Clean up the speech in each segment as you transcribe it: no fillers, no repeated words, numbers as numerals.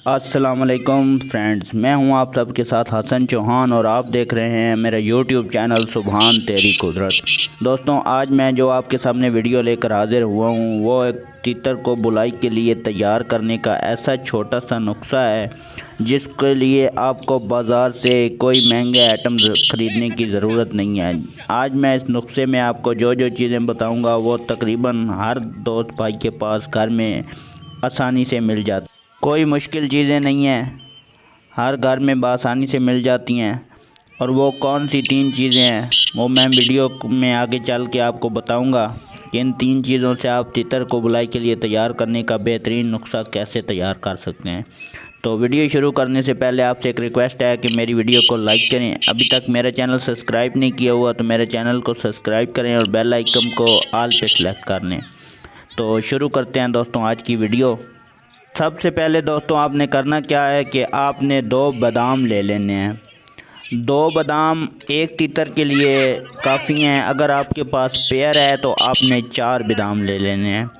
अस्सलामुअलैकुम फ्रेंड्स, मैं हूं आप सबके साथ हसन चौहान और आप देख रहे हैं मेरा यूट्यूब चैनल सुभान तेरी कुदरत। दोस्तों, आज मैं जो आपके सामने वीडियो लेकर हाजिर हुआ हूं वो एक तीतर को बुलाई के लिए तैयार करने का ऐसा छोटा सा नुस्खा है जिसके लिए आपको बाज़ार से कोई महंगे आइटम ख़रीदने की ज़रूरत नहीं है। आज मैं इस नुस्खे में आपको जो जो चीज़ें बताऊँगा वो तकरीबन हर दोस्त भाई के पास घर में आसानी से मिल जाती। कोई मुश्किल चीज़ें नहीं हैं, हर घर में बआसानी से मिल जाती हैं। और वो कौन सी 3 चीज़ें हैं वो मैं वीडियो में आगे चल के आपको बताऊंगा कि इन 3 चीज़ों से आप तितर को बुलाई के लिए तैयार करने का बेहतरीन नुस्खा कैसे तैयार कर सकते हैं। तो वीडियो शुरू करने से पहले आपसे एक रिक्वेस्ट है कि मेरी वीडियो को लाइक करें। अभी तक मेरा चैनल सब्सक्राइब नहीं किया हुआ तो मेरे चैनल को सब्सक्राइब करें और बेल आइकन को ऑल पे सेलेक्ट कर लें। तो शुरू करते हैं दोस्तों आज की वीडियो। सबसे पहले दोस्तों आपने करना क्या है कि आपने 2 बादाम ले लेने हैं। 2 बादाम एक तीतर के लिए काफ़ी हैं। अगर आपके पास पेयर है तो आपने 4 बादाम ले लेने हैं।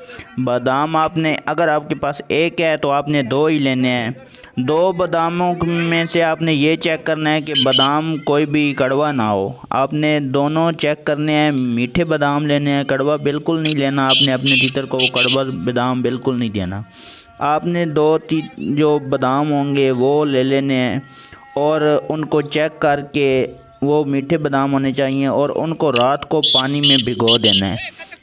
बादाम आपने अगर आपके पास एक है तो आपने 2 ही लेने हैं। 2 बादामों में से आपने ये चेक करना है कि बादाम कोई भी कड़वा ना हो। आपने दोनों चेक करने हैं, मीठे बादाम लेने हैं, कड़वा बिल्कुल नहीं लेना। आपने अपने तीतर को कड़वा बादाम बिल्कुल नहीं देना। आपने 2-3 जो बादाम होंगे वो ले लेने हैं और उनको चेक करके वो मीठे बादाम होने चाहिए और उनको रात को पानी में भिगो देना है।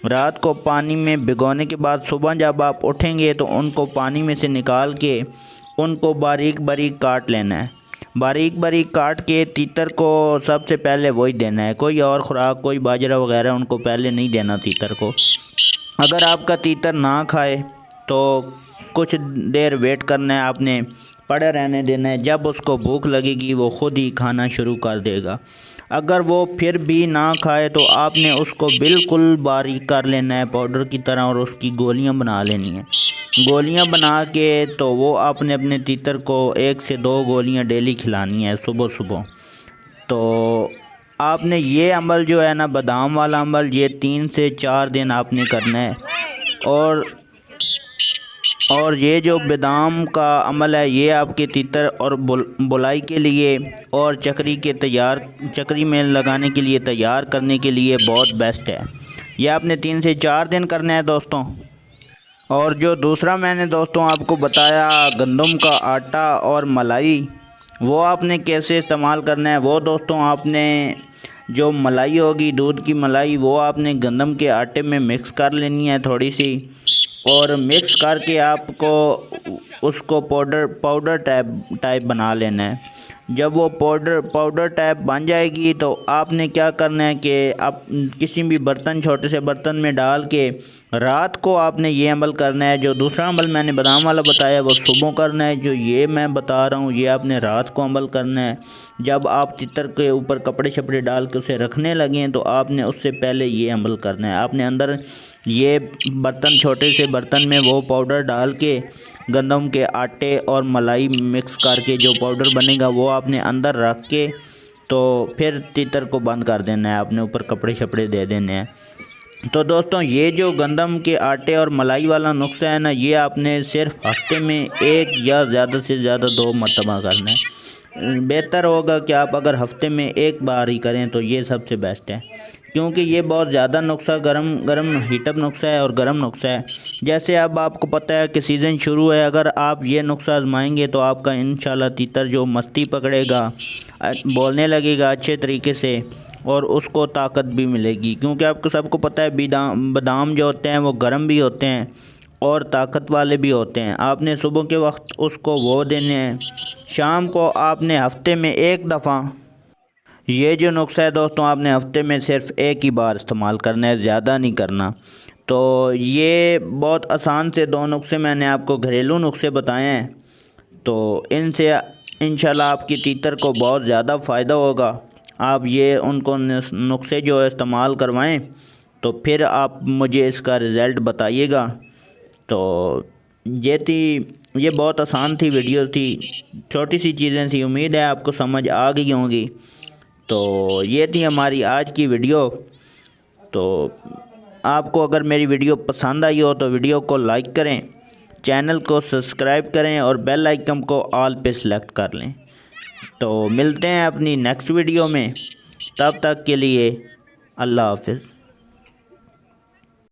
रात को पानी में भिगोने के बाद सुबह जब आप उठेंगे तो उनको पानी में से निकाल के उनको बारीक बारीक काट लेना है। बारीक बारीक काट के तीतर को सबसे पहले वही देना है, कोई और ख़ुराक कोई बाजरा वगैरह उनको पहले नहीं देना तीतर को। अगर आपका तीतर ना खाए तो कुछ देर वेट करना है, आपने पड़े रहने देना है। जब उसको भूख लगेगी वो ख़ुद ही खाना शुरू कर देगा। अगर वो फिर भी ना खाए तो आपने उसको बिल्कुल बारीक कर लेना है पाउडर की तरह और उसकी गोलियां बना लेनी है। गोलियां बना के तो वो आपने अपने तीतर को 1 से 2 गोलियां डेली खिलानी है सुबह सुबह। तो आपने ये अमल जो है ना, बादाम वाला अमल, ये 3 से 4 दिन आपने करना है। और ये जो बादाम का अमल है ये आपके तीतर और बुलाई के लिए और चकरी में लगाने के लिए तैयार करने के लिए बहुत बेस्ट है। ये आपने 3 से 4 दिन करना है दोस्तों। और जो दूसरा मैंने दोस्तों आपको बताया गंदम का आटा और मलाई, वो आपने कैसे इस्तेमाल करना है। वो दोस्तों आपने जो मलाई होगी, दूध की मलाई, वो आपने गंदम के आटे में मिक्स कर लेनी है थोड़ी सी, और मिक्स करके आपको उसको पाउडर टाइप बना लेना है। जब वो पाउडर टाइप बन जाएगी तो आपने क्या करना है कि आप किसी भी बर्तन, छोटे से बर्तन में डाल के रात को आपने ये अमल करना है। जो दूसरा अमल मैंने बादाम वाला बताया वो सुबह करना है, जो ये मैं बता रहा हूँ ये आपने रात को अमल करना है। जब आप तितर के ऊपर कपड़े शपड़े डाल के उसे रखने लगें तो आपने उससे पहले ये अमल करना है। आपने अंदर ये बर्तन, छोटे से बर्तन में वो पाउडर डाल के गंदम के आटे और मलाई मिक्स करके जो पाउडर बनेगा वो आपने अंदर रख के तो फिर तीतर को बंद कर देना है। आपने ऊपर कपड़े शपड़े दे देने हैं। तो दोस्तों ये जो गंदम के आटे और मलाई वाला नुस्खा है ना, ये आपने सिर्फ हफ्ते में 1 या ज़्यादा से ज़्यादा 2 मरतबा करना है। बेहतर होगा कि आप अगर हफ्ते में 1 बार ही करें तो ये सबसे बेस्ट है, क्योंकि ये बहुत ज़्यादा नुस्खा गरम हीटअप नुस्खा है और गर्म नुस्खा है। जैसे अब आपको पता है कि सीज़न शुरू है, अगर आप ये नुस्खा आजमाएंगे तो आपका इंशाल्लाह तीतर जो मस्ती पकड़ेगा, बोलने लगेगा अच्छे तरीके से और उसको ताकत भी मिलेगी। क्योंकि आपको सबको पता है बादाम जो होते हैं वो गर्म भी होते हैं और ताकत वाले भी होते हैं। आपने सुबह के वक्त उसको वो देने हैं, शाम को आपने हफ्ते में 1 दफ़ा ये जो नुस्खा है दोस्तों आपने हफ्ते में सिर्फ 1 ही बार इस्तेमाल करना है, ज़्यादा नहीं करना। तो ये बहुत आसान से 2 नुस्खे मैंने आपको घरेलू नुस्खे बताए हैं, तो इनसे इंशाल्लाह आपकी तीतर को बहुत ज़्यादा फ़ायदा होगा। आप ये उनको नुस्खे जो इस्तेमाल करवाएं तो फिर आप मुझे इसका रिज़ल्ट बताइएगा। तो ये बहुत आसान थी वीडियो थी, छोटी सी चीज़ें थी। उम्मीद है आपको समझ आ गई होंगी। तो ये थी हमारी आज की वीडियो। तो आपको अगर मेरी वीडियो पसंद आई हो तो वीडियो को लाइक करें, चैनल को सब्सक्राइब करें और बेल आइकन को ऑल पे सेलेक्ट कर लें। तो मिलते हैं अपनी नेक्स्ट वीडियो में, तब तक के लिए अल्लाह हाफ़िज़।